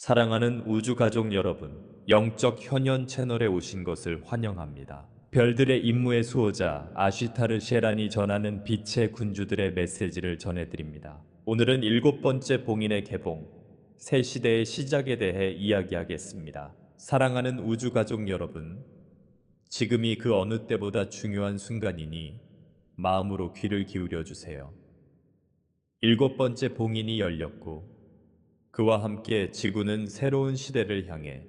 사랑하는 우주가족 여러분, 영적 현현 채널에 오신 것을 환영합니다. 별들의 임무의 수호자 아쉬타르 셰란이 전하는 빛의 군주들의 메시지를 전해드립니다. 오늘은 7번째 봉인의 개봉, 새 시대의 시작에 대해 이야기하겠습니다. 사랑하는 우주가족 여러분, 지금이 그 어느 때보다 중요한 순간이니 마음으로 귀를 기울여 주세요. 7번째 봉인이 열렸고 그와 함께 지구는 새로운 시대를 향해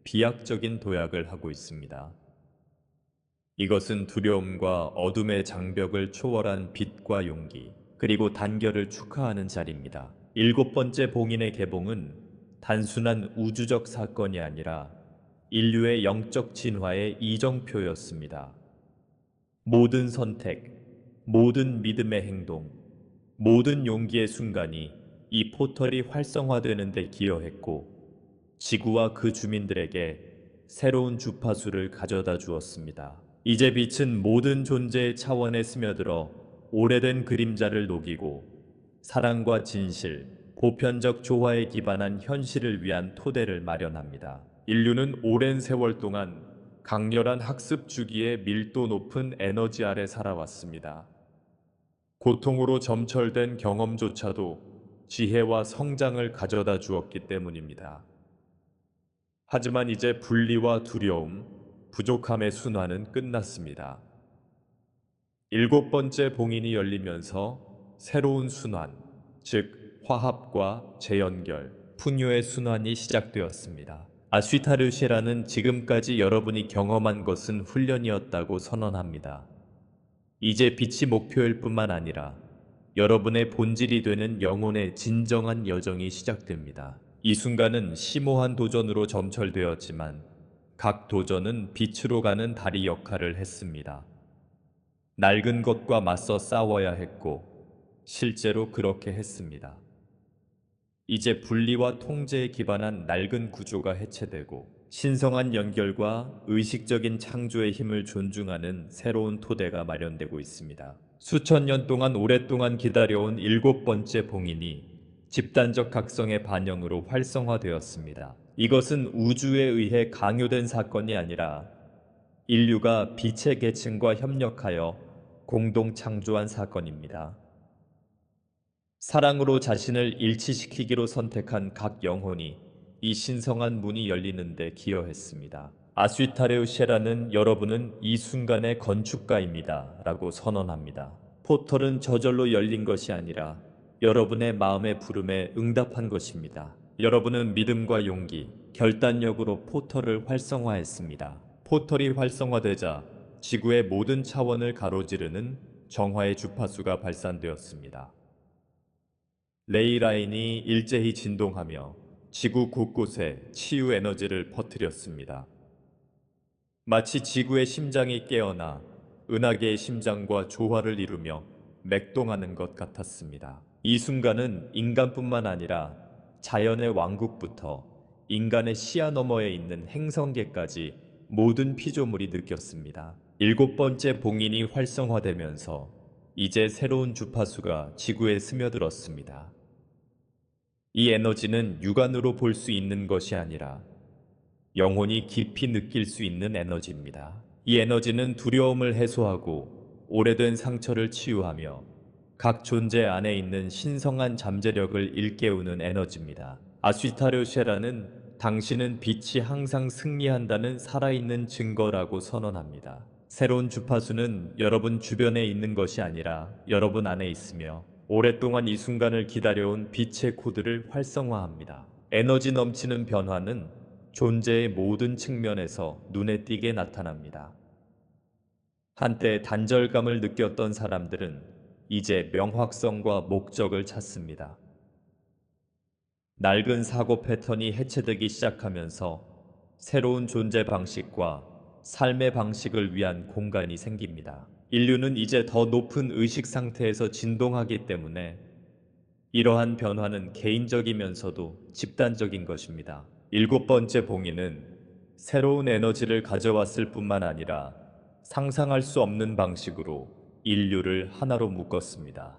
비약적인 도약을 하고 있습니다. 이것은 두려움과 어둠의 장벽을 초월한 빛과 용기, 그리고 단결을 축하하는 자리입니다. 7번째 봉인의 개봉은 단순한 우주적 사건이 아니라 인류의 영적 진화의 이정표였습니다. 모든 선택, 모든 믿음의 행동, 모든 용기의 순간이 이 포털이 활성화되는 데 기여했고 지구와 그 주민들에게 새로운 주파수를 가져다 주었습니다. 이제 빛은 모든 존재의 차원에 스며들어 오래된 그림자를 녹이고 사랑과 진실, 보편적 조화에 기반한 현실을 위한 토대를 마련합니다. 인류는 오랜 세월 동안 강렬한 학습 주기에 밀도 높은 에너지 아래 살아왔습니다. 고통으로 점철된 경험조차도 지혜와 성장을 가져다 주었기 때문입니다. 하지만 이제 분리와 두려움, 부족함의 순환은 끝났습니다. 7번째 봉인이 열리면서 새로운 순환, 즉 화합과 재연결, 풍요의 순환이 시작되었습니다. 아쉬타르쉐라는 지금까지 여러분이 경험한 것은 훈련이었다고 선언합니다. 이제 빛이 목표일 뿐만 아니라 여러분의 본질이 되는 영혼의 진정한 여정이 시작됩니다. 이 순간은 심오한 도전으로 점철되었지만 각 도전은 빛으로 가는 다리 역할을 했습니다. 낡은 것과 맞서 싸워야 했고 실제로 그렇게 했습니다. 이제 분리와 통제에 기반한 낡은 구조가 해체되고 신성한 연결과 의식적인 창조의 힘을 존중하는 새로운 토대가 마련되고 있습니다. 수천 년 동안 오랫동안 기다려온 7번째 봉인이 집단적 각성의 반영으로 활성화되었습니다. 이것은 우주에 의해 강요된 사건이 아니라 인류가 빛의 계층과 협력하여 공동 창조한 사건입니다. 사랑으로 자신을 일치시키기로 선택한 각 영혼이 이 신성한 문이 열리는 데 기여했습니다. 아쉬타레우셰라는 여러분은 이 순간의 건축가입니다. 라고 선언합니다. 포털은 저절로 열린 것이 아니라 여러분의 마음의 부름에 응답한 것입니다. 여러분은 믿음과 용기, 결단력으로 포털을 활성화했습니다. 포털이 활성화되자 지구의 모든 차원을 가로지르는 정화의 주파수가 발산되었습니다. 레이라인이 일제히 진동하며 지구 곳곳에 치유 에너지를 퍼뜨렸습니다. 마치 지구의 심장이 깨어나 은하계의 심장과 조화를 이루며 맥동하는 것 같았습니다. 이 순간은 인간뿐만 아니라 자연의 왕국부터 인간의 시야 너머에 있는 행성계까지 모든 피조물이 느꼈습니다. 7번째 봉인이 활성화되면서 이제 새로운 주파수가 지구에 스며들었습니다. 이 에너지는 육안으로 볼 수 있는 것이 아니라 영혼이 깊이 느낄 수 있는 에너지입니다. 이 에너지는 두려움을 해소하고 오래된 상처를 치유하며 각 존재 안에 있는 신성한 잠재력을 일깨우는 에너지입니다. 아쉬타르쉐라는 당신은 빛이 항상 승리한다는 살아있는 증거라고 선언합니다. 새로운 주파수는 여러분 주변에 있는 것이 아니라 여러분 안에 있으며 오랫동안 이 순간을 기다려온 빛의 코드를 활성화합니다. 에너지 넘치는 변화는 존재의 모든 측면에서 눈에 띄게 나타납니다. 한때 단절감을 느꼈던 사람들은 이제 명확성과 목적을 찾습니다. 낡은 사고 패턴이 해체되기 시작하면서 새로운 존재 방식과 삶의 방식을 위한 공간이 생깁니다. 인류는 이제 더 높은 의식 상태에서 진동하기 때문에 이러한 변화는 개인적이면서도 집단적인 것입니다. 7번째 봉인은 새로운 에너지를 가져왔을 뿐만 아니라 상상할 수 없는 방식으로 인류를 하나로 묶었습니다.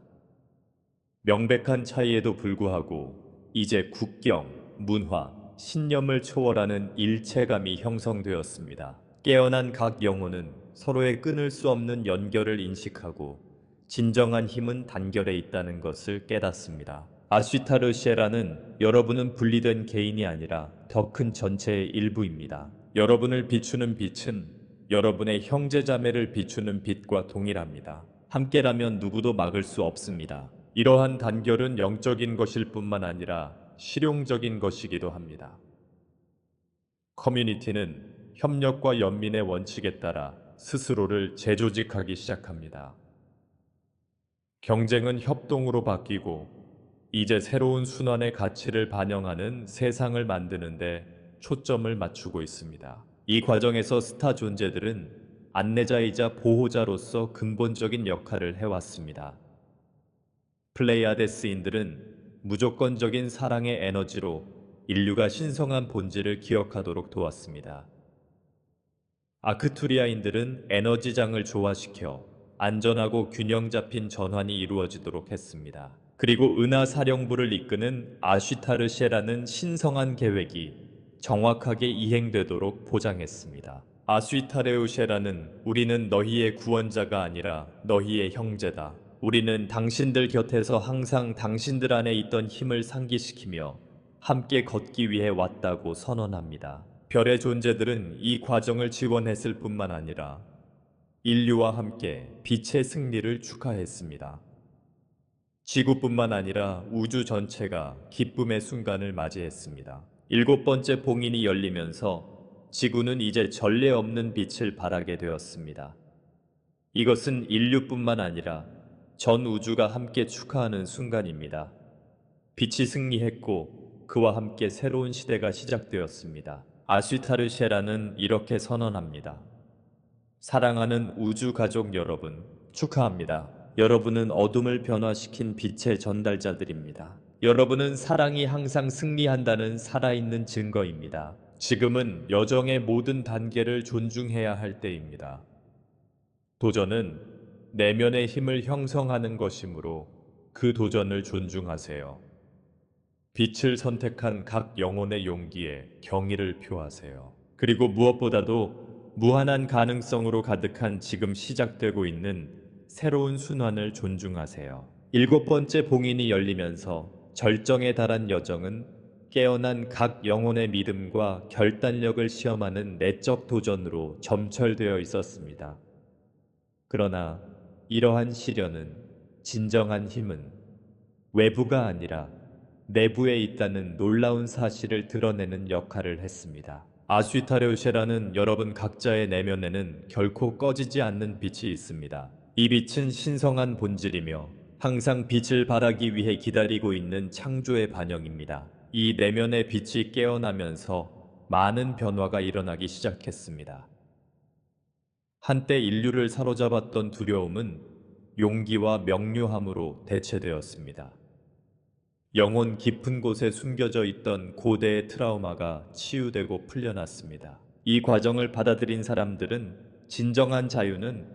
명백한 차이에도 불구하고 이제 국경, 문화, 신념을 초월하는 일체감이 형성되었습니다. 깨어난 각 영혼은 서로의 끊을 수 없는 연결을 인식하고 진정한 힘은 단결에 있다는 것을 깨닫습니다. 아쉬타르시에라는 여러분은 분리된 개인이 아니라 더 큰 전체의 일부입니다. 여러분을 비추는 빛은 여러분의 형제자매를 비추는 빛과 동일합니다. 함께라면 누구도 막을 수 없습니다. 이러한 단결은 영적인 것일 뿐만 아니라 실용적인 것이기도 합니다. 커뮤니티는 협력과 연민의 원칙에 따라 스스로를 재조직하기 시작합니다. 경쟁은 협동으로 바뀌고 이제 새로운 순환의 가치를 반영하는 세상을 만드는데 초점을 맞추고 있습니다. 이 과정에서 스타 존재들은 안내자이자 보호자로서 근본적인 역할을 해왔습니다. 플레이아데스인들은 무조건적인 사랑의 에너지로 인류가 신성한 본질을 기억하도록 도왔습니다. 아크투리아인들은 에너지장을 조화시켜 안전하고 균형 잡힌 전환이 이루어지도록 했습니다. 그리고 은하사령부를 이끄는 아쉬타르셰라는 신성한 계획이 정확하게 이행되도록 보장했습니다. 아쉬타레우셰라는 우리는 너희의 구원자가 아니라 너희의 형제다. 우리는 당신들 곁에서 항상 당신들 안에 있던 힘을 상기시키며 함께 걷기 위해 왔다고 선언합니다. 별의 존재들은 이 과정을 지원했을 뿐만 아니라 인류와 함께 빛의 승리를 축하했습니다. 지구뿐만 아니라 우주 전체가 기쁨의 순간을 맞이했습니다. 7번째 봉인이 열리면서 지구는 이제 전례 없는 빛을 발하게 되었습니다. 이것은 인류뿐만 아니라 전 우주가 함께 축하하는 순간입니다. 빛이 승리했고 그와 함께 새로운 시대가 시작되었습니다. 아쉬타르셰라는 이렇게 선언합니다. 사랑하는 우주 가족 여러분, 축하합니다. 여러분은 어둠을 변화시킨 빛의 전달자들입니다. 여러분은 사랑이 항상 승리한다는 살아있는 증거입니다. 지금은 여정의 모든 단계를 존중해야 할 때입니다. 도전은 내면의 힘을 형성하는 것이므로 그 도전을 존중하세요. 빛을 선택한 각 영혼의 용기에 경의를 표하세요. 그리고 무엇보다도 무한한 가능성으로 가득한 지금 시작되고 있는 새로운 순환을 존중하세요. 7번째 봉인이 열리면서 절정에 달한 여정은 깨어난 각 영혼의 믿음과 결단력을 시험하는 내적 도전으로 점철되어 있었습니다. 그러나 이러한 시련은 진정한 힘은 외부가 아니라 내부에 있다는 놀라운 사실을 드러내는 역할을 했습니다. 아쉬타레우셰라는 여러분 각자의 내면에는 결코 꺼지지 않는 빛이 있습니다. 이 빛은 신성한 본질이며 항상 빛을 발하기 위해 기다리고 있는 창조의 반영입니다. 이 내면의 빛이 깨어나면서 많은 변화가 일어나기 시작했습니다. 한때 인류를 사로잡았던 두려움은 용기와 명료함으로 대체되었습니다. 영혼 깊은 곳에 숨겨져 있던 고대의 트라우마가 치유되고 풀려났습니다. 이 과정을 받아들인 사람들은 진정한 자유는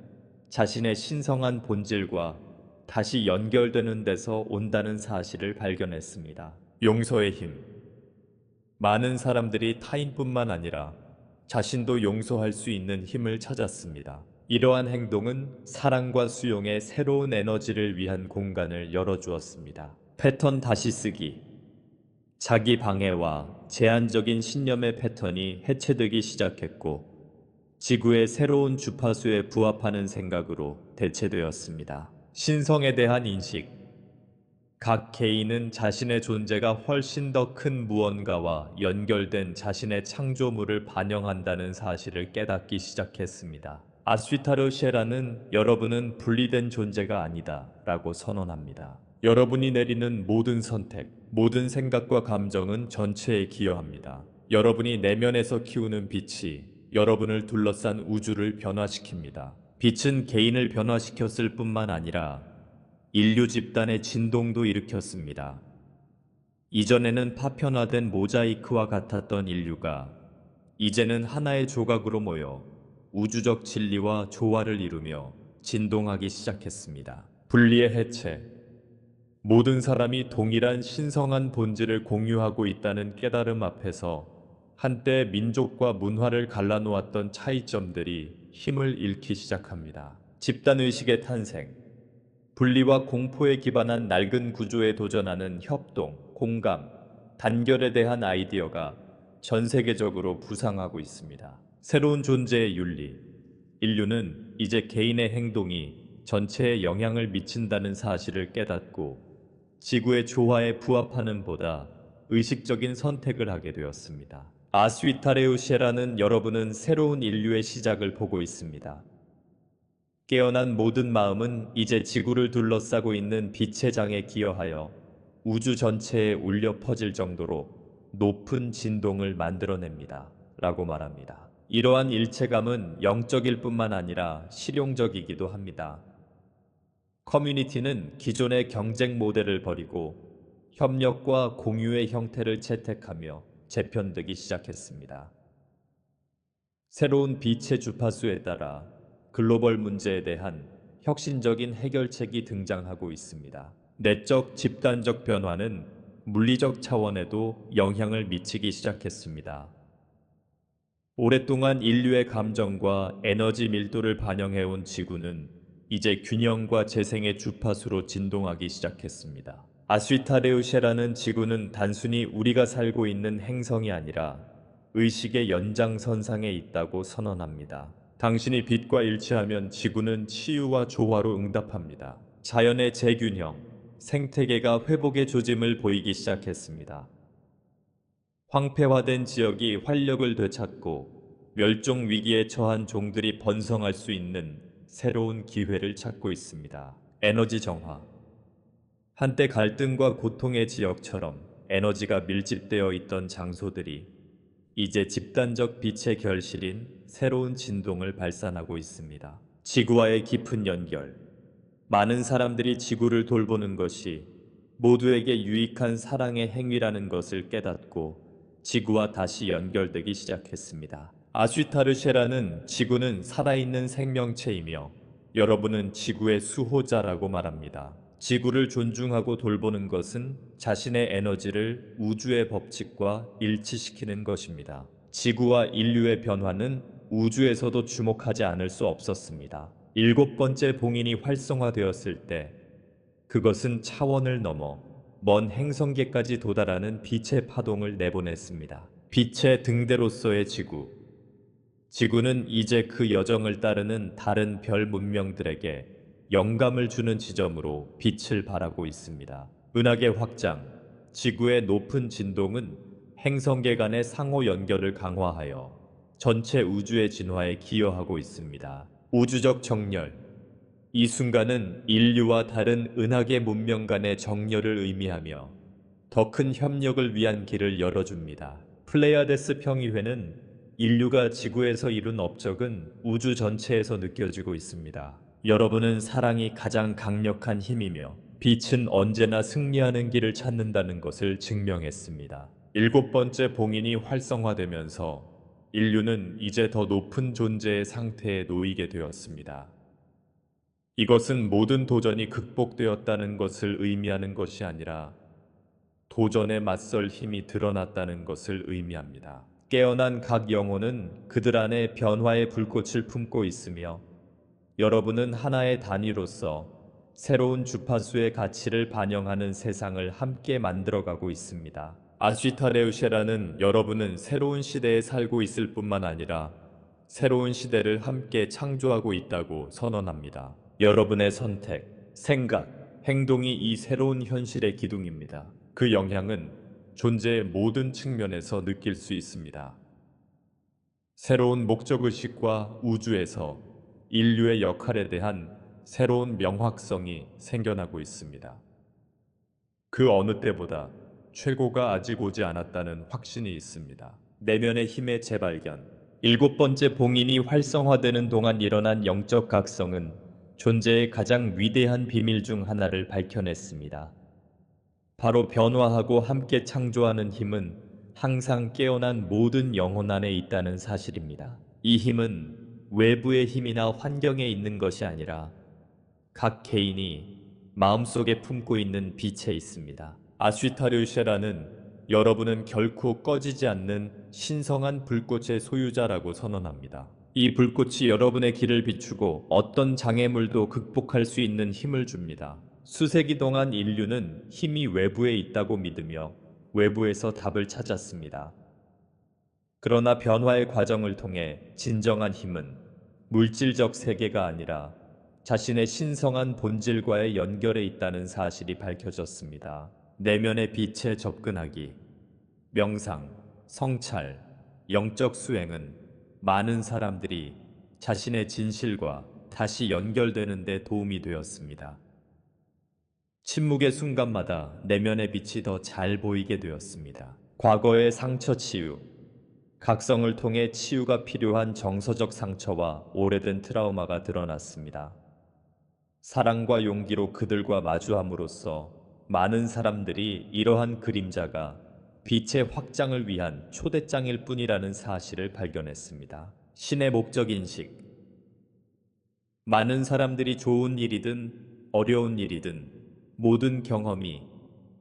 자신의 신성한 본질과 다시 연결되는 데서 온다는 사실을 발견했습니다. 용서의 힘. 많은 사람들이 타인뿐만 아니라 자신도 용서할 수 있는 힘을 찾았습니다. 이러한 행동은 사랑과 수용의 새로운 에너지를 위한 공간을 열어주었습니다. 패턴 다시 쓰기. 자기 방해와 제한적인 신념의 패턴이 해체되기 시작했고 지구의 새로운 주파수에 부합하는 생각으로 대체되었습니다. 신성에 대한 인식. 각 개인은 자신의 존재가 훨씬 더 큰 무언가와 연결된 자신의 창조물을 반영한다는 사실을 깨닫기 시작했습니다. 아쉬타르셰라는 여러분은 분리된 존재가 아니다 라고 선언합니다. 여러분이 내리는 모든 선택, 모든 생각과 감정은 전체에 기여합니다. 여러분이 내면에서 키우는 빛이 여러분을 둘러싼 우주를 변화시킵니다. 빛은 개인을 변화시켰을 뿐만 아니라 인류 집단의 진동도 일으켰습니다. 이전에는 파편화된 모자이크와 같았던 인류가 이제는 하나의 조각으로 모여 우주적 진리와 조화를 이루며 진동하기 시작했습니다. 분리의 해체. 모든 사람이 동일한 신성한 본질을 공유하고 있다는 깨달음 앞에서 한때 민족과 문화를 갈라놓았던 차이점들이 힘을 잃기 시작합니다. 집단의식의 탄생, 분리와 공포에 기반한 낡은 구조에 도전하는 협동, 공감, 단결에 대한 아이디어가 전 세계적으로 부상하고 있습니다. 새로운 존재의 윤리, 인류는 이제 개인의 행동이 전체에 영향을 미친다는 사실을 깨닫고 지구의 조화에 부합하는 보다 의식적인 선택을 하게 되었습니다. 아스위타레우시라는 여러분은 새로운 인류의 시작을 보고 있습니다. 깨어난 모든 마음은 이제 지구를 둘러싸고 있는 빛의 장에 기여하여 우주 전체에 울려 퍼질 정도로 높은 진동을 만들어냅니다. 라고 말합니다. 이러한 일체감은 영적일 뿐만 아니라 실용적이기도 합니다. 커뮤니티는 기존의 경쟁 모델을 버리고 협력과 공유의 형태를 채택하며 재편되기 시작했습니다. 새로운 빛의 주파수에 따라 글로벌 문제에 대한 혁신적인 해결책이 등장하고 있습니다. 내적 집단적 변화는 물리적 차원에도 영향을 미치기 시작했습니다. 오랫동안 인류의 감정과 에너지 밀도를 반영해온 지구는 이제 균형과 재생의 주파수로 진동하기 시작했습니다. 아스위타레우시라는 지구는 단순히 우리가 살고 있는 행성이 아니라 의식의 연장선상에 있다고 선언합니다. 당신이 빛과 일치하면 지구는 치유와 조화로 응답합니다. 자연의 재균형, 생태계가 회복의 조짐을 보이기 시작했습니다. 황폐화된 지역이 활력을 되찾고 멸종 위기에 처한 종들이 번성할 수 있는 새로운 기회를 찾고 있습니다. 에너지 정화. 한때 갈등과 고통의 지역처럼 에너지가 밀집되어 있던 장소들이 이제 집단적 빛의 결실인 새로운 진동을 발산하고 있습니다. 지구와의 깊은 연결. 많은 사람들이 지구를 돌보는 것이 모두에게 유익한 사랑의 행위라는 것을 깨닫고 지구와 다시 연결되기 시작했습니다. 아슈타르쉐라는 지구는 살아있는 생명체이며 여러분은 지구의 수호자라고 말합니다. 지구를 존중하고 돌보는 것은 자신의 에너지를 우주의 법칙과 일치시키는 것입니다. 지구와 인류의 변화는 우주에서도 주목하지 않을 수 없었습니다. 7번째 봉인이 활성화되었을 때 그것은 차원을 넘어 먼 행성계까지 도달하는 빛의 파동을 내보냈습니다. 빛의 등대로서의 지구. 지구는 이제 그 여정을 따르는 다른 별 문명들에게 영감을 주는 지점으로 빛을 발하고 있습니다. 은하계 확장, 지구의 높은 진동은 행성계 간의 상호 연결을 강화하여 전체 우주의 진화에 기여하고 있습니다. 우주적 정렬, 이 순간은 인류와 다른 은하계 문명 간의 정렬을 의미하며 더 큰 협력을 위한 길을 열어줍니다. 플레이아데스 평의회는 인류가 지구에서 이룬 업적은 우주 전체에서 느껴지고 있습니다. 여러분은 사랑이 가장 강력한 힘이며 빛은 언제나 승리하는 길을 찾는다는 것을 증명했습니다. 7번째 봉인이 활성화되면서 인류는 이제 더 높은 존재의 상태에 놓이게 되었습니다. 이것은 모든 도전이 극복되었다는 것을 의미하는 것이 아니라 도전에 맞설 힘이 드러났다는 것을 의미합니다. 깨어난 각 영혼은 그들 안에 변화의 불꽃을 품고 있으며 여러분은 하나의 단위로서 새로운 주파수의 가치를 반영하는 세상을 함께 만들어가고 있습니다. 아쉬타레우셰라는 여러분은 새로운 시대에 살고 있을 뿐만 아니라 새로운 시대를 함께 창조하고 있다고 선언합니다. 여러분의 선택, 생각, 행동이 이 새로운 현실의 기둥입니다. 그 영향은 존재의 모든 측면에서 느낄 수 있습니다. 새로운 목적의식과 우주에서 인류의 역할에 대한 새로운 명확성이 생겨나고 있습니다. 그 어느 때보다 최고가 아직 오지 않았다는 확신이 있습니다. 내면의 힘의 재발견. 7번째 봉인이 활성화되는 동안 일어난 영적 각성은 존재의 가장 위대한 비밀 중 하나를 밝혀냈습니다. 바로 변화하고 함께 창조하는 힘은 항상 깨어난 모든 영혼 안에 있다는 사실입니다. 이 힘은 외부의 힘이나 환경에 있는 것이 아니라 각 개인이 마음속에 품고 있는 빛에 있습니다. 아쉬타르쉐라는 여러분은 결코 꺼지지 않는 신성한 불꽃의 소유자라고 선언합니다. 이 불꽃이 여러분의 길을 비추고 어떤 장애물도 극복할 수 있는 힘을 줍니다. 수세기 동안 인류는 힘이 외부에 있다고 믿으며 외부에서 답을 찾았습니다. 그러나 변화의 과정을 통해 진정한 힘은 물질적 세계가 아니라 자신의 신성한 본질과의 연결에 있다는 사실이 밝혀졌습니다. 내면의 빛에 접근하기, 명상, 성찰, 영적 수행은 많은 사람들이 자신의 진실과 다시 연결되는 데 도움이 되었습니다. 침묵의 순간마다 내면의 빛이 더 잘 보이게 되었습니다. 과거의 상처 치유, 각성을 통해 치유가 필요한 정서적 상처와 오래된 트라우마가 드러났습니다. 사랑과 용기로 그들과 마주함으로써 많은 사람들이 이러한 그림자가 빛의 확장을 위한 초대장일 뿐이라는 사실을 발견했습니다. 신의 목적 인식. 많은 사람들이 좋은 일이든 어려운 일이든 모든 경험이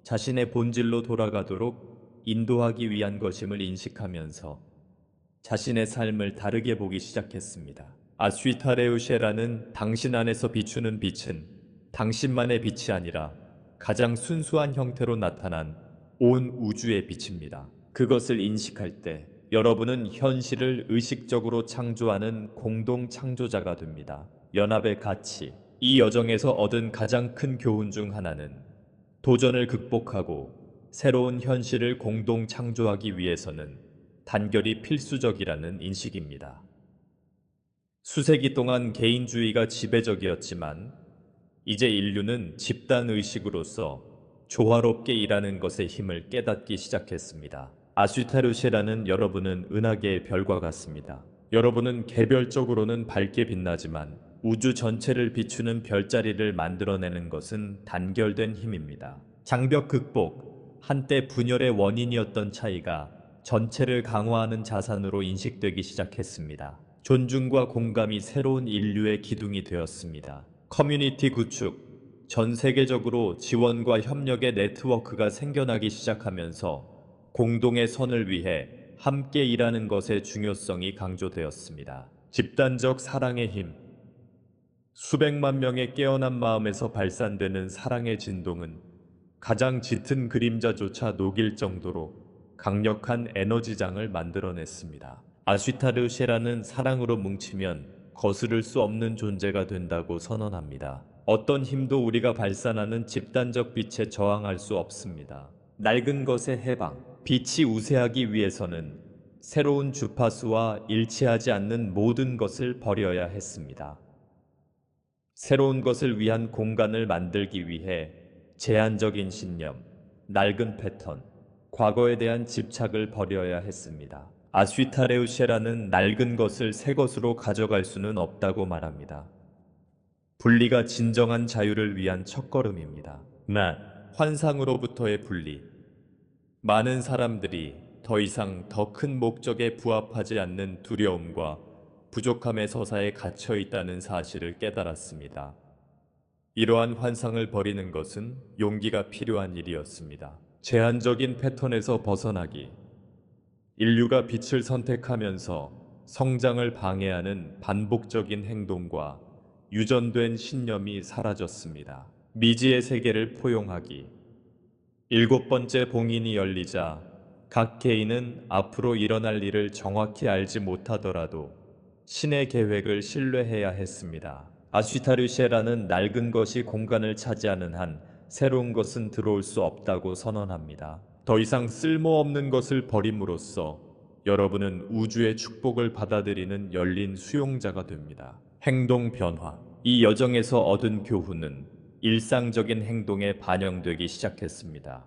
자신의 본질로 돌아가도록 인도하기 위한 것임을 인식하면서 자신의 삶을 다르게 보기 시작했습니다. 아쉬타레우쉐라는 당신 안에서 비추는 빛은 당신만의 빛이 아니라 가장 순수한 형태로 나타난 온 우주의 빛입니다. 그것을 인식할 때 여러분은 현실을 의식적으로 창조하는 공동 창조자가 됩니다. 연합의 가치. 이 여정에서 얻은 가장 큰 교훈 중 하나는 도전을 극복하고 새로운 현실을 공동 창조하기 위해서는 단결이 필수적이라는 인식입니다. 수세기 동안 개인주의가 지배적이었지만 이제 인류는 집단의식으로서 조화롭게 일하는 것의 힘을 깨닫기 시작했습니다. 아쉬타르쉐라는 여러분은 은하계의 별과 같습니다. 여러분은 개별적으로는 밝게 빛나지만 우주 전체를 비추는 별자리를 만들어내는 것은 단결된 힘입니다. 장벽 극복, 한때 분열의 원인이었던 차이가 전체를 강화하는 자산으로 인식되기 시작했습니다. 존중과 공감이 새로운 인류의 기둥이 되었습니다. 커뮤니티 구축, 전 세계적으로 지원과 협력의 네트워크가 생겨나기 시작하면서 공동의 선을 위해 함께 일하는 것의 중요성이 강조되었습니다. 집단적 사랑의 힘. 수백만 명의 깨어난 마음에서 발산되는 사랑의 진동은 가장 짙은 그림자조차 녹일 정도로 강력한 에너지장을 만들어냈습니다. 아쉬타르쉐라는 사랑으로 뭉치면 거스를 수 없는 존재가 된다고 선언합니다. 어떤 힘도 우리가 발산하는 집단적 빛에 저항할 수 없습니다. 낡은 것의 해방. 빛이 우세하기 위해서는 새로운 주파수와 일치하지 않는 모든 것을 버려야 했습니다. 새로운 것을 위한 공간을 만들기 위해 제한적인 신념, 낡은 패턴, 과거에 대한 집착을 버려야 했습니다. 아쉬타레우쉐라는 낡은 것을 새 것으로 가져갈 수는 없다고 말합니다. 분리가 진정한 자유를 위한 첫걸음입니다. 환상으로부터의 분리. 많은 사람들이 더 이상 더 큰 목적에 부합하지 않는 두려움과 부족함의 서사에 갇혀 있다는 사실을 깨달았습니다. 이러한 환상을 버리는 것은 용기가 필요한 일이었습니다. 제한적인 패턴에서 벗어나기. 인류가 빛을 선택하면서 성장을 방해하는 반복적인 행동과 유전된 신념이 사라졌습니다. 미지의 세계를 포용하기. 7번째 봉인이 열리자 각 개인은 앞으로 일어날 일을 정확히 알지 못하더라도 신의 계획을 신뢰해야 했습니다. 아쉬타르쉐라는 낡은 것이 공간을 차지하는 한 새로운 것은 들어올 수 없다고 선언합니다. 더 이상 쓸모없는 것을 버림으로써 여러분은 우주의 축복을 받아들이는 열린 수용자가 됩니다. 행동 변화. 이 여정에서 얻은 교훈은 일상적인 행동에 반영되기 시작했습니다.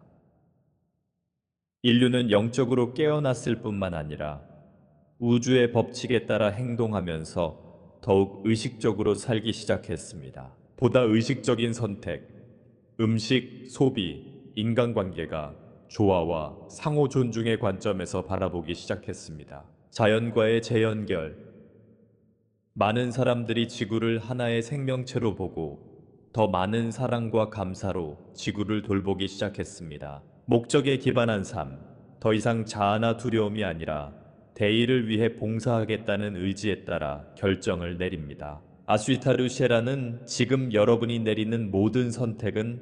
인류는 영적으로 깨어났을 뿐만 아니라 우주의 법칙에 따라 행동하면서 더욱 의식적으로 살기 시작했습니다. 보다 의식적인 선택, 음식, 소비, 인간관계가 조화와 상호 존중의 관점에서 바라보기 시작했습니다. 자연과의 재연결. 많은 사람들이 지구를 하나의 생명체로 보고 더 많은 사랑과 감사로 지구를 돌보기 시작했습니다. 목적에 기반한 삶, 더 이상 자아나 두려움이 아니라 대의를 위해 봉사하겠다는 의지에 따라 결정을 내립니다. 아슈타르 셰라는 지금 여러분이 내리는 모든 선택은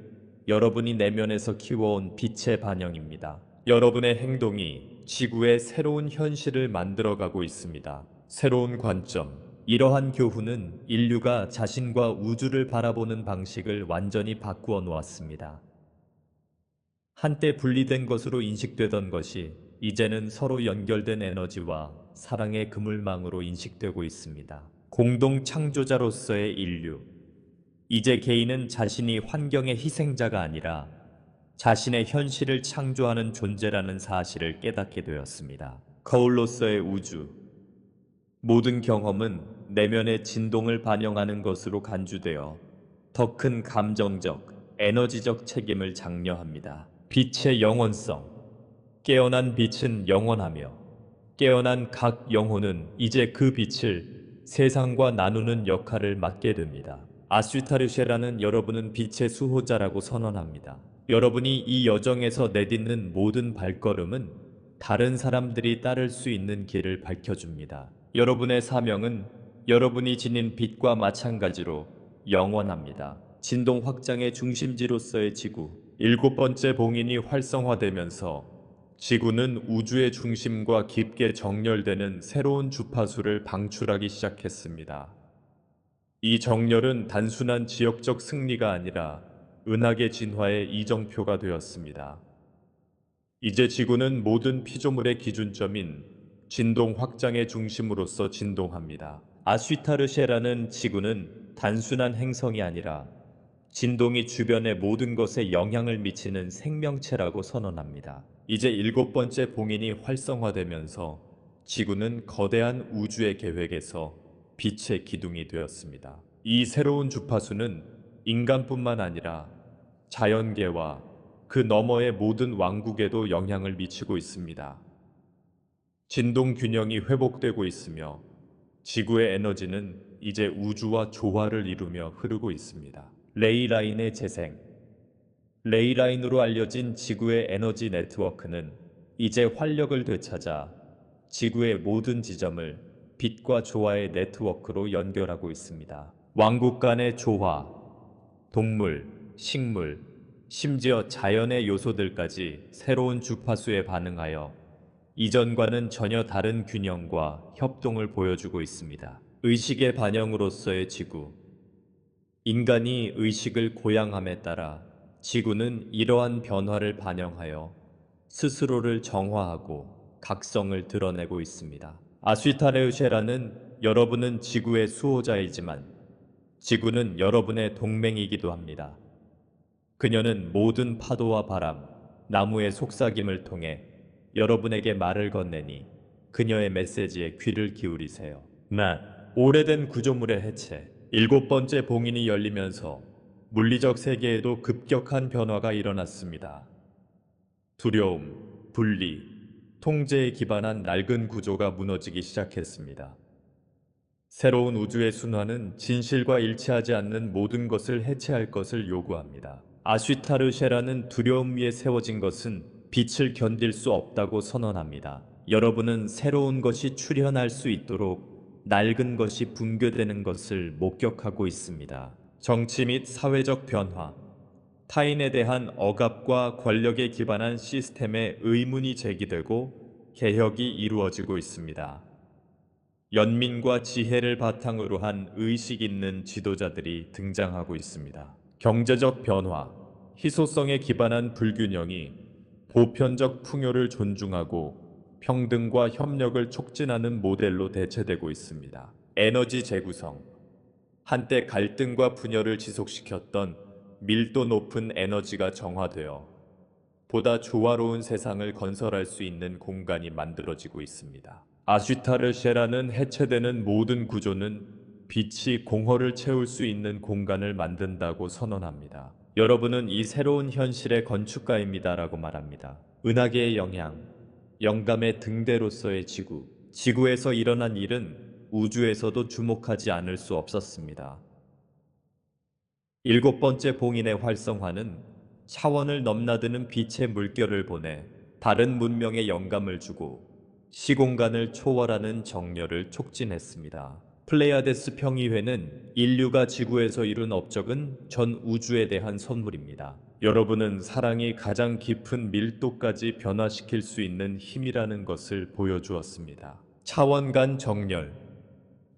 여러분이 내면에서 키워온 빛의 반영입니다. 여러분의 행동이 지구의 새로운 현실을 만들어가고 있습니다. 새로운 관점. 이러한 교훈은 인류가 자신과 우주를 바라보는 방식을 완전히 바꾸어 놓았습니다. 한때 분리된 것으로 인식되던 것이 이제는 서로 연결된 에너지와 사랑의 그물망으로 인식되고 있습니다. 공동 창조자로서의 인류. 이제 개인은 자신이 환경의 희생자가 아니라 자신의 현실을 창조하는 존재라는 사실을 깨닫게 되었습니다. 거울로서의 우주. 모든 경험은 내면의 진동을 반영하는 것으로 간주되어 더 큰 감정적, 에너지적 책임을 장려합니다. 빛의 영원성. 깨어난 빛은 영원하며 깨어난 각 영혼은 이제 그 빛을 세상과 나누는 역할을 맡게 됩니다. 아슈타르쉐라는 여러분은 빛의 수호자라고 선언합니다. 여러분이 이 여정에서 내딛는 모든 발걸음은 다른 사람들이 따를 수 있는 길을 밝혀줍니다. 여러분의 사명은 여러분이 지닌 빛과 마찬가지로 영원합니다. 진동 확장의 중심지로서의 지구. 일곱 번째 봉인이 활성화되면서 지구는 우주의 중심과 깊게 정렬되는 새로운 주파수를 방출하기 시작했습니다. 이 정렬은 단순한 지역적 승리가 아니라 은하계 진화의 이정표가 되었습니다. 이제 지구는 모든 피조물의 기준점인 진동 확장의 중심으로서 진동합니다. 아슈타르쉐라는 지구는 단순한 행성이 아니라 진동이 주변의 모든 것에 영향을 미치는 생명체라고 선언합니다. 이제 일곱 번째 봉인이 활성화되면서 지구는 거대한 우주의 계획에서 빛의 기둥이 되었습니다. 이 새로운 주파수는 인간뿐만 아니라 자연계와 그 너머의 모든 왕국에도 영향을 미치고 있습니다. 진동 균형이 회복되고 있으며 지구의 에너지는 이제 우주와 조화를 이루며 흐르고 있습니다. 레이라인의 재생. 레이라인으로 알려진 지구의 에너지 네트워크는 이제 활력을 되찾아 지구의 모든 지점을 빛과 조화의 네트워크로 연결하고 있습니다. 왕국 간의 조화, 동물, 식물, 심지어 자연의 요소들까지 새로운 주파수에 반응하여 이전과는 전혀 다른 균형과 협동을 보여주고 있습니다. 의식의 반영으로서의 지구. 인간이 의식을 고양함에 따라 지구는 이러한 변화를 반영하여 스스로를 정화하고 각성을 드러내고 있습니다. 아슈타레우쉐라는 여러분은 지구의 수호자이지만 지구는 여러분의 동맹이기도 합니다. 그녀는 모든 파도와 바람, 나무의 속삭임을 통해 여러분에게 말을 건네니 그녀의 메시지에 귀를 기울이세요. 오래된 구조물의 해체. 일곱 번째 봉인이 열리면서 물리적 세계에도 급격한 변화가 일어났습니다. 두려움, 분리, 통제에 기반한 낡은 구조가 무너지기 시작했습니다. 새로운 우주의 순환은 진실과 일치하지 않는 모든 것을 해체할 것을 요구합니다. 아슈타르쉐라는 두려움 위에 세워진 것은 빛을 견딜 수 없다고 선언합니다. 여러분은 새로운 것이 출현할 수 있도록 낡은 것이 붕괴되는 것을 목격하고 있습니다. 정치 및 사회적 변화, 타인에 대한 억압과 권력에 기반한 시스템에 의문이 제기되고 개혁이 이루어지고 있습니다. 연민과 지혜를 바탕으로 한 의식 있는 지도자들이 등장하고 있습니다. 경제적 변화, 희소성에 기반한 불균형이 보편적 풍요를 존중하고 평등과 협력을 촉진하는 모델로 대체되고 있습니다. 에너지 재구성, 한때 갈등과 분열을 지속시켰던 밀도 높은 에너지가 정화되어 보다 조화로운 세상을 건설할 수 있는 공간이 만들어지고 있습니다. 아슈타르쉐라는 해체되는 모든 구조는 빛이 공허를 채울 수 있는 공간을 만든다고 선언합니다. 여러분은 이 새로운 현실의 건축가입니다라고 말합니다. 은하계의 영향, 영감의 등대로서의 지구. 지구에서 일어난 일은 우주에서도 주목하지 않을 수 없었습니다. 일곱 번째 봉인의 활성화는 차원을 넘나드는 빛의 물결을 보내 다른 문명에 영감을 주고 시공간을 초월하는 정렬을 촉진했습니다. 플레이아데스 평의회는 인류가 지구에서 이룬 업적은 전 우주에 대한 선물입니다. 여러분은 사랑이 가장 깊은 밀도까지 변화시킬 수 있는 힘이라는 것을 보여주었습니다. 차원 간 정렬.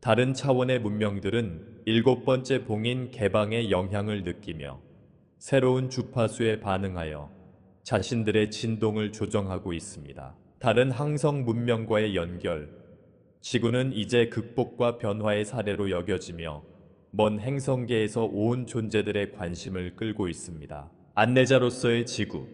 다른 차원의 문명들은 일곱 번째 봉인 개방의 영향을 느끼며 새로운 주파수에 반응하여 자신들의 진동을 조정하고 있습니다. 다른 항성 문명과의 연결. 지구는 이제 극복과 변화의 사례로 여겨지며 먼 행성계에서 온 존재들의 관심을 끌고 있습니다. 안내자로서의 지구.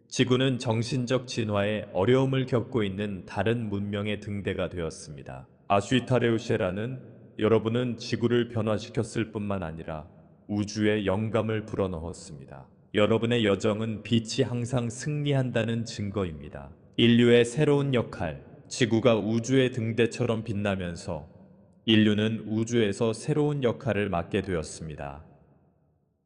지구는 정신적 진화에 어려움을 겪고 있는 다른 문명의 등대가 되었습니다. 아쉬타레우셰라는 여러분은 지구를 변화시켰을 뿐만 아니라 우주에 영감을 불어넣었습니다. 여러분의 여정은 빛이 항상 승리한다는 증거입니다. 인류의 새로운 역할. 지구가 우주의 등대처럼 빛나면서 인류는 우주에서 새로운 역할을 맡게 되었습니다.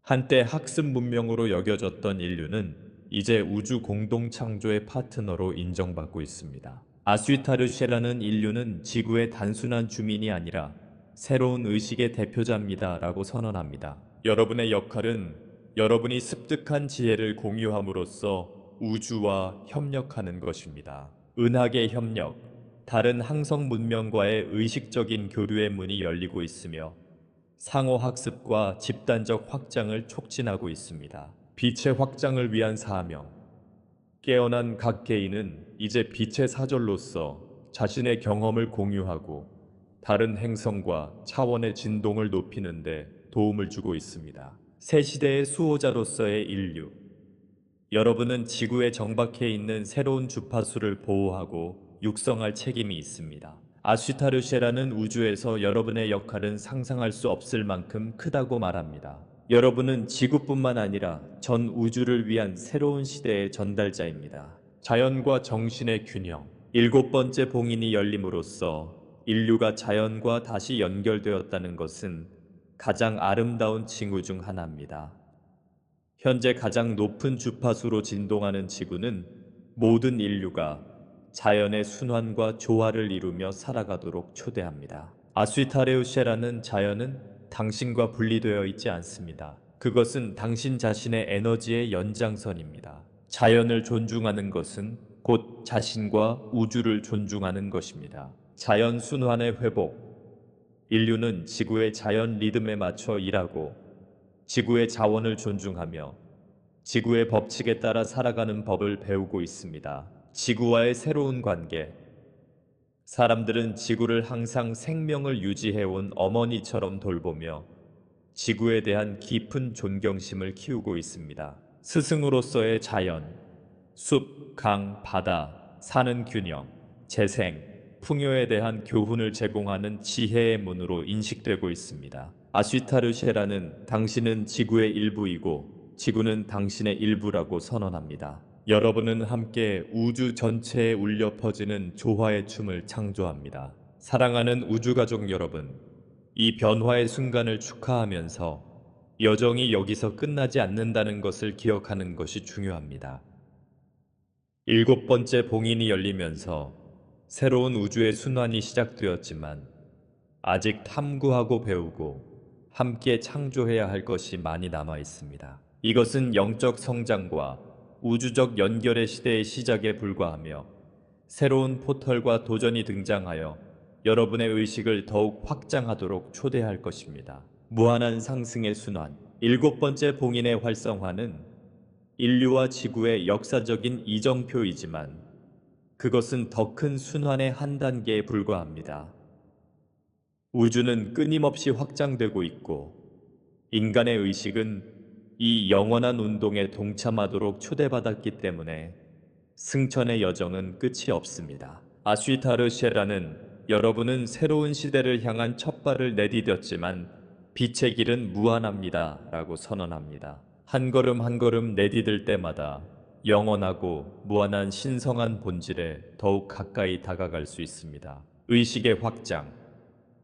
한때 학습 문명으로 여겨졌던 인류는 이제 우주 공동 창조의 파트너로 인정받고 있습니다. 아스위타르쉐라는 인류는 지구의 단순한 주민이 아니라 새로운 의식의 대표자입니다. 라고 선언합니다. 여러분의 역할은 여러분이 습득한 지혜를 공유함으로써 우주와 협력하는 것입니다. 은하계 협력. 다른 항성 문명과의 의식적인 교류의 문이 열리고 있으며 상호 학습과 집단적 확장을 촉진하고 있습니다. 빛의 확장을 위한 사명. 깨어난 각 개인은 이제 빛의 사절로서 자신의 경험을 공유하고 다른 행성과 차원의 진동을 높이는 데 도움을 주고 있습니다. 새 시대의 수호자로서의 인류. 여러분은 지구에 정박해 있는 새로운 주파수를 보호하고 육성할 책임이 있습니다. 아슈타르쉐라는 우주에서 여러분의 역할은 상상할 수 없을 만큼 크다고 말합니다. 여러분은 지구뿐만 아니라 전 우주를 위한 새로운 시대의 전달자입니다. 자연과 정신의 균형. 일곱 번째 봉인이 열림으로써 인류가 자연과 다시 연결되었다는 것은 가장 아름다운 징후 중 하나입니다. 현재 가장 높은 주파수로 진동하는 지구는 모든 인류가 자연의 순환과 조화를 이루며 살아가도록 초대합니다. 아스위타레우셰라는 자연은 당신과 분리되어 있지 않습니다. 그것은 당신 자신의 에너지의 연장선입니다. 자연을 존중하는 것은 곧 자신과 우주를 존중하는 것입니다. 자연 순환의 회복. 인류는 지구의 자연 리듬에 맞춰 일하고 지구의 자원을 존중하며 지구의 법칙에 따라 살아가는 법을 배우고 있습니다. 지구와의 새로운 관계. 사람들은 지구를 항상 생명을 유지해온 어머니처럼 돌보며 지구에 대한 깊은 존경심을 키우고 있습니다. 스승으로서의 자연. 숲, 강, 바다, 사는 균형, 재생, 풍요에 대한 교훈을 제공하는 지혜의 문으로 인식되고 있습니다. 아슈타르쉐라는 당신은 지구의 일부이고 지구는 당신의 일부라고 선언합니다. 여러분은 함께 우주 전체에 울려 퍼지는 조화의 춤을 창조합니다. 사랑하는 우주가족 여러분, 이 변화의 순간을 축하하면서 여정이 여기서 끝나지 않는다는 것을 기억하는 것이 중요합니다. 일곱 번째 봉인이 열리면서 새로운 우주의 순환이 시작되었지만 아직 탐구하고 배우고 함께 창조해야 할 것이 많이 남아 있습니다. 이것은 영적 성장과 우주적 연결의 시대의 시작에 불과하며 새로운 포털과 도전이 등장하여 여러분의 의식을 더욱 확장하도록 초대할 것입니다. 무한한 상승의 순환. 일곱 번째 봉인의 활성화는 인류와 지구의 역사적인 이정표이지만 그것은 더 큰 순환의 한 단계에 불과합니다. 우주는 끊임없이 확장되고 있고 인간의 의식은 이 영원한 운동에 동참하도록 초대받았기 때문에 승천의 여정은 끝이 없습니다. 아슈타르쉐라는 여러분은 새로운 시대를 향한 첫 발을 내디뎠지만 빛의 길은 무한합니다. 라고 선언합니다. 한 걸음 한 걸음 내디딜 때마다 영원하고 무한한 신성한 본질에 더욱 가까이 다가갈 수 있습니다. 의식의 확장.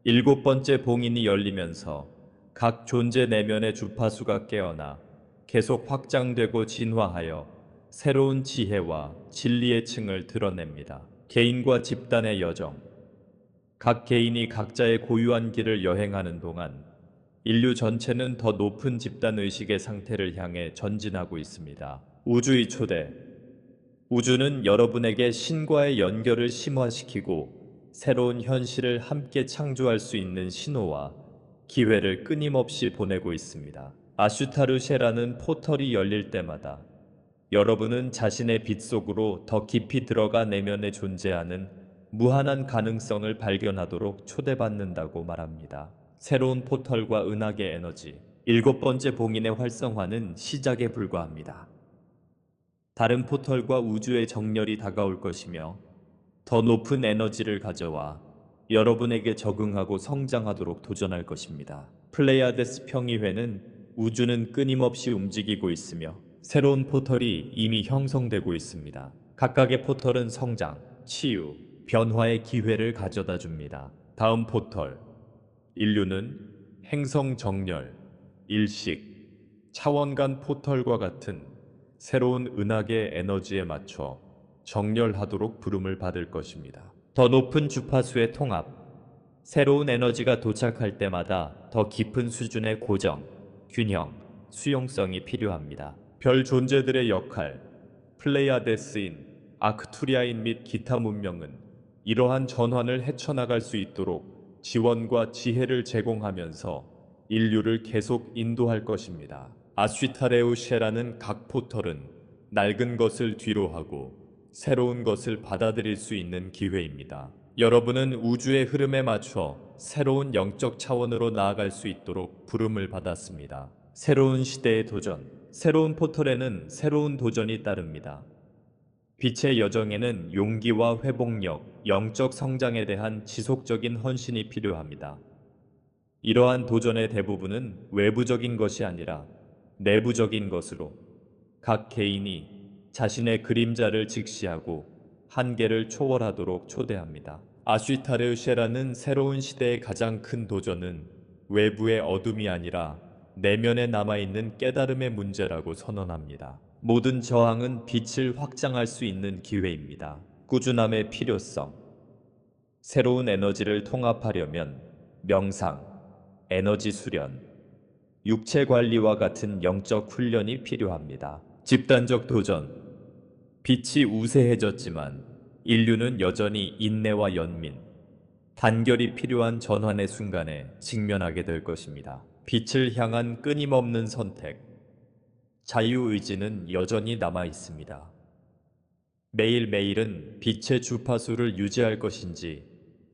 일곱 번째 봉인이 열리면서 각 존재 내면의 주파수가 깨어나 계속 확장되고 진화하여 새로운 지혜와 진리의 층을 드러냅니다. 개인과 집단의 여정. 각 개인이 각자의 고유한 길을 여행하는 동안 인류 전체는 더 높은 집단 의식의 상태를 향해 전진하고 있습니다. 우주의 초대. 우주는 여러분에게 신과의 연결을 심화시키고 새로운 현실을 함께 창조할 수 있는 신호와 기회를 끊임없이 보내고 있습니다. 아슈타르쉐라는 포털이 열릴 때마다 여러분은 자신의 빛 속으로 더 깊이 들어가 내면에 존재하는 무한한 가능성을 발견하도록 초대받는다고 말합니다. 새로운 포털과 은하계 에너지. 일곱 번째 봉인의 활성화는 시작에 불과합니다. 다른 포털과 우주의 정렬이 다가올 것이며 더 높은 에너지를 가져와 여러분에게 적응하고 성장하도록 도전할 것입니다. 플레이아데스 평의회는 우주는 끊임없이 움직이고 있으며 새로운 포털이 이미 형성되고 있습니다. 각각의 포털은 성장, 치유, 변화의 기회를 가져다 줍니다. 다음 포털. 인류는 행성 정렬, 일식, 차원 간 포털과 같은 새로운 은하계 에너지에 맞춰 정렬하도록 부름을 받을 것입니다. 더 높은 주파수의 통합. 새로운 에너지가 도착할 때마다 더 깊은 수준의 고정, 균형, 수용성이 필요합니다. 별 존재들의 역할. 플레이아데스인, 아크투리아인 및 기타 문명은 이러한 전환을 헤쳐나갈 수 있도록 지원과 지혜를 제공하면서 인류를 계속 인도할 것입니다. 아쉬타레우쉐라는 각 포털은 낡은 것을 뒤로하고 새로운 것을 받아들일 수 있는 기회입니다. 여러분은 우주의 흐름에 맞춰 새로운 영적 차원으로 나아갈 수 있도록 부름을 받았습니다. 새로운 시대의 도전. 새로운 포털에는 새로운 도전이 따릅니다. 빛의 여정에는 용기와 회복력, 영적 성장에 대한 지속적인 헌신이 필요합니다. 이러한 도전의 대부분은 외부적인 것이 아니라 내부적인 것으로 각 개인이 자신의 그림자를 직시하고 한계를 초월하도록 초대합니다. 아쉬타르쉐라는 새로운 시대의 가장 큰 도전은 외부의 어둠이 아니라 내면에 남아있는 깨달음의 문제라고 선언합니다. 모든 저항은 빛을 확장할 수 있는 기회입니다. 꾸준함의 필요성. 새로운 에너지를 통합하려면 명상, 에너지 수련, 육체 관리와 같은 영적 훈련이 필요합니다. 집단적 도전. 빛이 우세해졌지만 인류는 여전히 인내와 연민, 단결이 필요한 전환의 순간에 직면하게 될 것입니다. 빛을 향한 끊임없는 선택. 자유의지는 여전히 남아 있습니다. 매일매일은 빛의 주파수를 유지할 것인지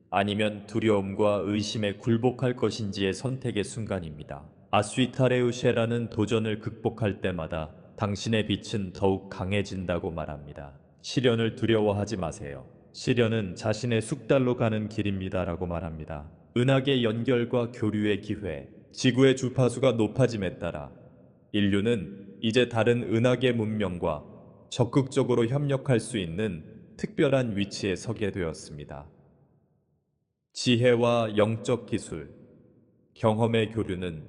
아니면 두려움과 의심에 굴복할 것인지의 선택의 순간입니다. 아쉬타레우쉐라는 도전을 극복할 때마다 당신의 빛은 더욱 강해진다고 말합니다. 시련을 두려워하지 마세요. 시련은 자신의 숙달로 가는 길입니다라고 말합니다. 은하계 연결과 교류의 기회. 지구의 주파수가 높아짐에 따라 인류는 이제 다른 은하계 문명과 적극적으로 협력할 수 있는 특별한 위치에 서게 되었습니다. 지혜와 영적 기술, 경험의 교류는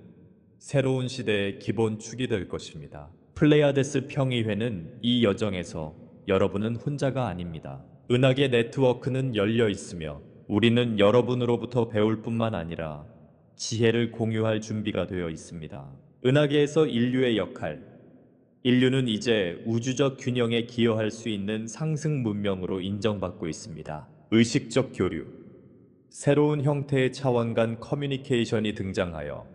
새로운 시대의 기본 축이 될 것입니다. 플레이아데스 평의회는 이 여정에서 여러분은 혼자가 아닙니다. 은하계 네트워크는 열려 있으며 우리는 여러분으로부터 배울 뿐만 아니라 지혜를 공유할 준비가 되어 있습니다. 은하계에서 인류의 역할. 인류는 이제 우주적 균형에 기여할 수 있는 상승 문명으로 인정받고 있습니다. 의식적 교류. 새로운 형태의 차원 간 커뮤니케이션이 등장하여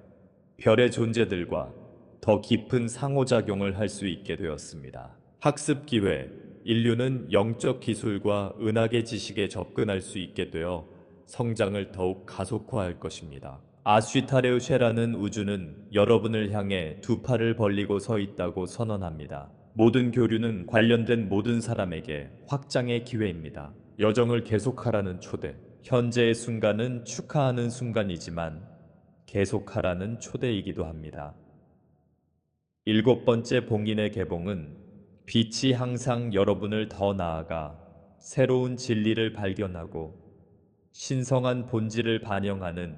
별의 존재들과 더 깊은 상호작용을 할 수 있게 되었습니다. 학습 기회. 인류는 영적 기술과 은하계 지식에 접근할 수 있게 되어 성장을 더욱 가속화할 것입니다. 아쉬타레우쉐라는 우주는 여러분을 향해 두 팔을 벌리고 서 있다고 선언합니다. 모든 교류는 관련된 모든 사람에게 확장의 기회입니다. 여정을 계속하라는 초대. 현재의 순간은 축하하는 순간이지만 계속하라는 초대이기도 합니다. 일곱 번째 봉인의 개봉은 빛이 항상 여러분을 더 나아가 새로운 진리를 발견하고 신성한 본질을 반영하는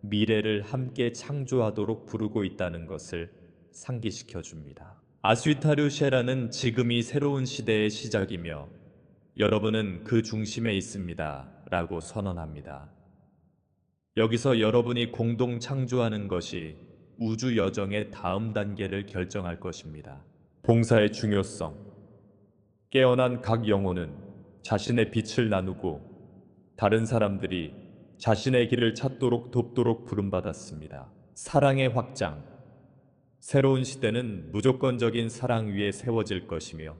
미래를 함께 창조하도록 부르고 있다는 것을 상기시켜 줍니다. 아스위타르쉐라는 지금이 새로운 시대의 시작이며 여러분은 그 중심에 있습니다. 라고 선언합니다. 여기서 여러분이 공동 창조하는 것이 우주 여정의 다음 단계를 결정할 것입니다. 봉사의 중요성. 깨어난 각 영혼은 자신의 빛을 나누고 다른 사람들이 자신의 길을 찾도록 돕도록 부름받았습니다. 사랑의 확장. 새로운 시대는 무조건적인 사랑 위에 세워질 것이며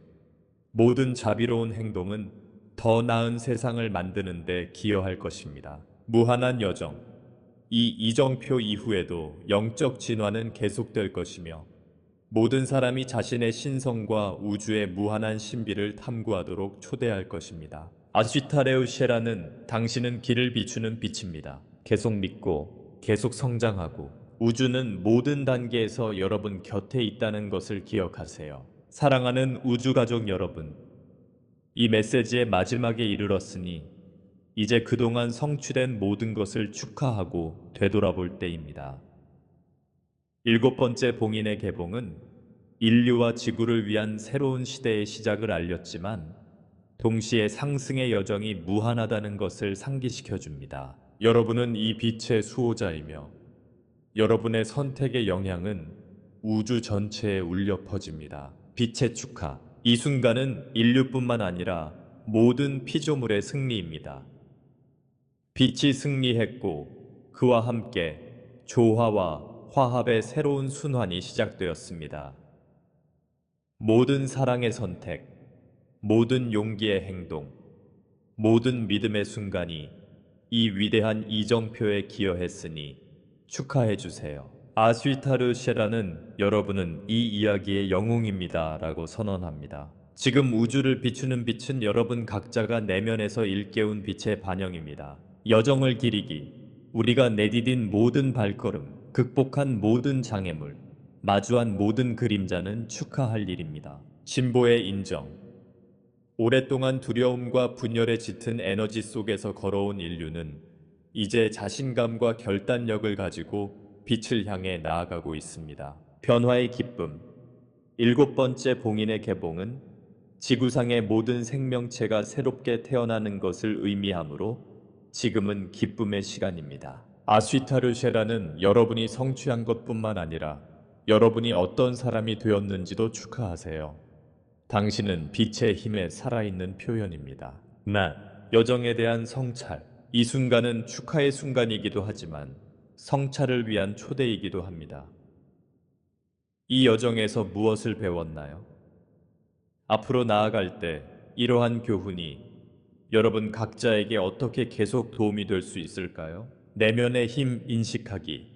모든 자비로운 행동은 더 나은 세상을 만드는 데 기여할 것입니다. 무한한 여정. 이 이정표 이후에도 영적 진화는 계속될 것이며 모든 사람이 자신의 신성과 우주의 무한한 신비를 탐구하도록 초대할 것입니다. 아쉬타레우셰라는 당신은 길을 비추는 빛입니다. 계속 믿고 계속 성장하고 우주는 모든 단계에서 여러분 곁에 있다는 것을 기억하세요. 사랑하는 우주가족 여러분, 이 메시지의 마지막에 이르렀으니 이제 그동안 성취된 모든 것을 축하하고 되돌아볼 때입니다. 7번째 봉인의 개봉은 인류와 지구를 위한 새로운 시대의 시작을 알렸지만 동시에 상승의 여정이 무한하다는 것을 상기시켜 줍니다. 여러분은 이 빛의 수호자이며 여러분의 선택의 영향은 우주 전체에 울려 퍼집니다. 빛의 축하. 이 순간은 인류뿐만 아니라 모든 피조물의 승리입니다. 빛이 승리했고 그와 함께 조화와 화합의 새로운 순환이 시작되었습니다. 모든 사랑의 선택, 모든 용기의 행동, 모든 믿음의 순간이 이 위대한 이정표에 기여했으니 축하해 주세요. 아스위타르쉐라는 여러분은 이 이야기의 영웅입니다. 라고 선언합니다. 지금 우주를 비추는 빛은 여러분 각자가 내면에서 일깨운 빛의 반영입니다. 여정을 기리기, 우리가 내디딘 모든 발걸음, 극복한 모든 장애물, 마주한 모든 그림자는 축하할 일입니다. 진보의 인정. 오랫동안 두려움과 분열에 짙은 에너지 속에서 걸어온 인류는 이제 자신감과 결단력을 가지고 빛을 향해 나아가고 있습니다. 변화의 기쁨. 7번째 봉인의 개봉은 지구상의 모든 생명체가 새롭게 태어나는 것을 의미하므로 지금은 기쁨의 시간입니다. 아스위타르쉐라는 여러분이 성취한 것뿐만 아니라 여러분이 어떤 사람이 되었는지도 축하하세요. 당신은 빛의 힘에 살아있는 표현입니다. 여정에 대한 성찰. 이 순간은 축하의 순간이기도 하지만 성찰을 위한 초대이기도 합니다. 이 여정에서 무엇을 배웠나요? 앞으로 나아갈 때 이러한 교훈이 여러분 각자에게 어떻게 계속 도움이 될 수 있을까요? 내면의 힘 인식하기.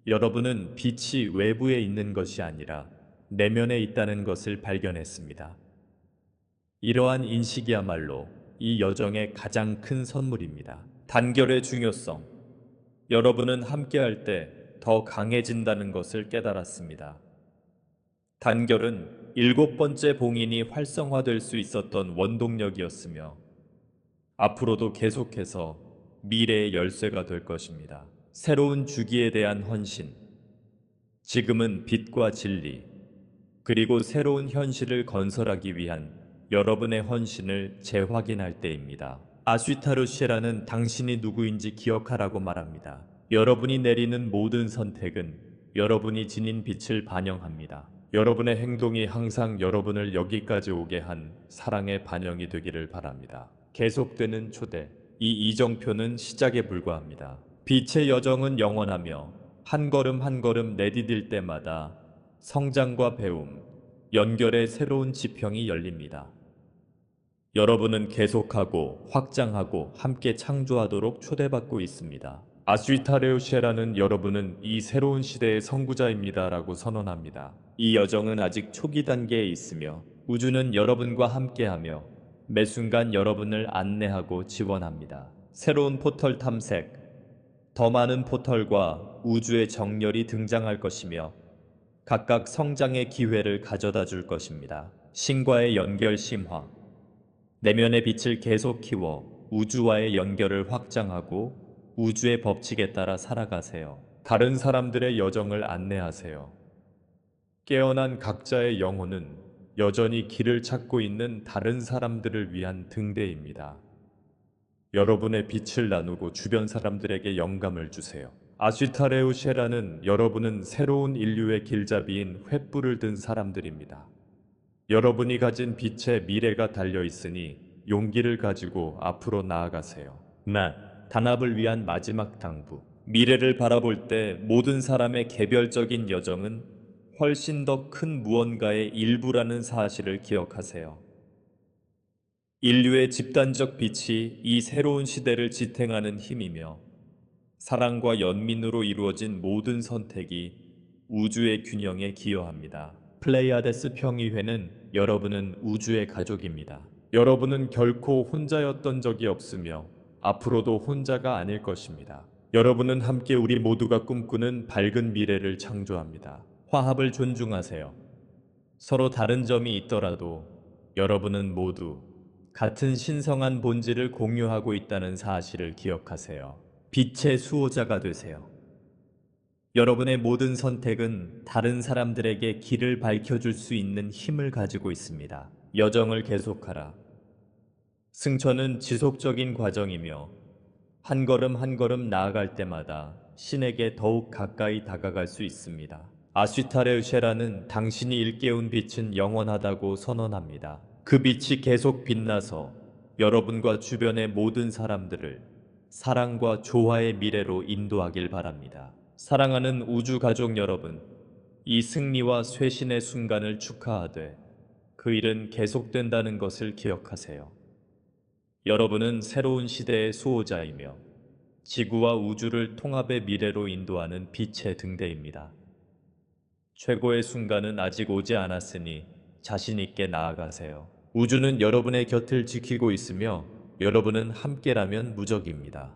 여러분은 빛이 외부에 있는 것이 아니라 내면에 있다는 것을 발견했습니다. 이러한 인식이야말로 이 여정의 가장 큰 선물입니다. 단결의 중요성. 여러분은 함께할 때 더 강해진다는 것을 깨달았습니다. 단결은 7번째 봉인이 활성화될 수 있었던 원동력이었으며 앞으로도 계속해서 미래의 열쇠가 될 것입니다. 새로운 주기에 대한 헌신. 지금은 빛과 진리, 그리고 새로운 현실을 건설하기 위한 여러분의 헌신을 재확인할 때입니다. 아스위타르쉐라는 당신이 누구인지 기억하라고 말합니다. 여러분이 내리는 모든 선택은 여러분이 지닌 빛을 반영합니다. 여러분의 행동이 항상 여러분을 여기까지 오게 한 사랑의 반영이 되기를 바랍니다. 계속되는 초대. 이 이정표는 시작에 불과합니다. 빛의 여정은 영원하며 한 걸음 한 걸음 내디딜 때마다 성장과 배움, 연결의 새로운 지평이 열립니다. 여러분은 계속하고 확장하고 함께 창조하도록 초대받고 있습니다. 아스위타레우쉐라는 여러분은 이 새로운 시대의 선구자입니다. 라고 선언합니다. 이 여정은 아직 초기 단계에 있으며 우주는 여러분과 함께하며 매 순간 여러분을 안내하고 지원합니다. 새로운 포털 탐색. 더 많은 포털과 우주의 정렬이 등장할 것이며 각각 성장의 기회를 가져다 줄 것입니다. 신과의 연결 심화. 내면의 빛을 계속 키워 우주와의 연결을 확장하고 우주의 법칙에 따라 살아가세요. 다른 사람들의 여정을 안내하세요. 깨어난 각자의 영혼은 여전히 길을 찾고 있는 다른 사람들을 위한 등대입니다. 여러분의 빛을 나누고 주변 사람들에게 영감을 주세요. 아쉬타레우 쉐라는 여러분은 새로운 인류의 길잡이인 횃불을 든 사람들입니다. 여러분이 가진 빛의 미래가 달려 있으니 용기를 가지고 앞으로 나아가세요. 단합을 위한 마지막 당부. 미래를 바라볼 때 모든 사람의 개별적인 여정은 훨씬 더 큰 무언가의 일부라는 사실을 기억하세요. 인류의 집단적 빛이 이 새로운 시대를 지탱하는 힘이며 사랑과 연민으로 이루어진 모든 선택이 우주의 균형에 기여합니다. 플레이아데스 평의회는 여러분은 우주의 가족입니다. 여러분은 결코 혼자였던 적이 없으며 앞으로도 혼자가 아닐 것입니다. 여러분은 함께 우리 모두가 꿈꾸는 밝은 미래를 창조합니다. 화합을 존중하세요. 서로 다른 점이 있더라도 여러분은 모두 같은 신성한 본질을 공유하고 있다는 사실을 기억하세요. 빛의 수호자가 되세요. 여러분의 모든 선택은 다른 사람들에게 길을 밝혀줄 수 있는 힘을 가지고 있습니다. 여정을 계속하라. 승천은 지속적인 과정이며 한 걸음 한 걸음 나아갈 때마다 신에게 더욱 가까이 다가갈 수 있습니다. 아쉬타레우쉐라는 당신이 일깨운 빛은 영원하다고 선언합니다. 그 빛이 계속 빛나서 여러분과 주변의 모든 사람들을 사랑과 조화의 미래로 인도하길 바랍니다. 사랑하는 우주 가족 여러분, 이 승리와 쇄신의 순간을 축하하되 그 일은 계속된다는 것을 기억하세요. 여러분은 새로운 시대의 수호자이며 지구와 우주를 통합의 미래로 인도하는 빛의 등대입니다. 최고의 순간은 아직 오지 않았으니 자신 있게 나아가세요. 우주는 여러분의 곁을 지키고 있으며 여러분은 함께라면 무적입니다.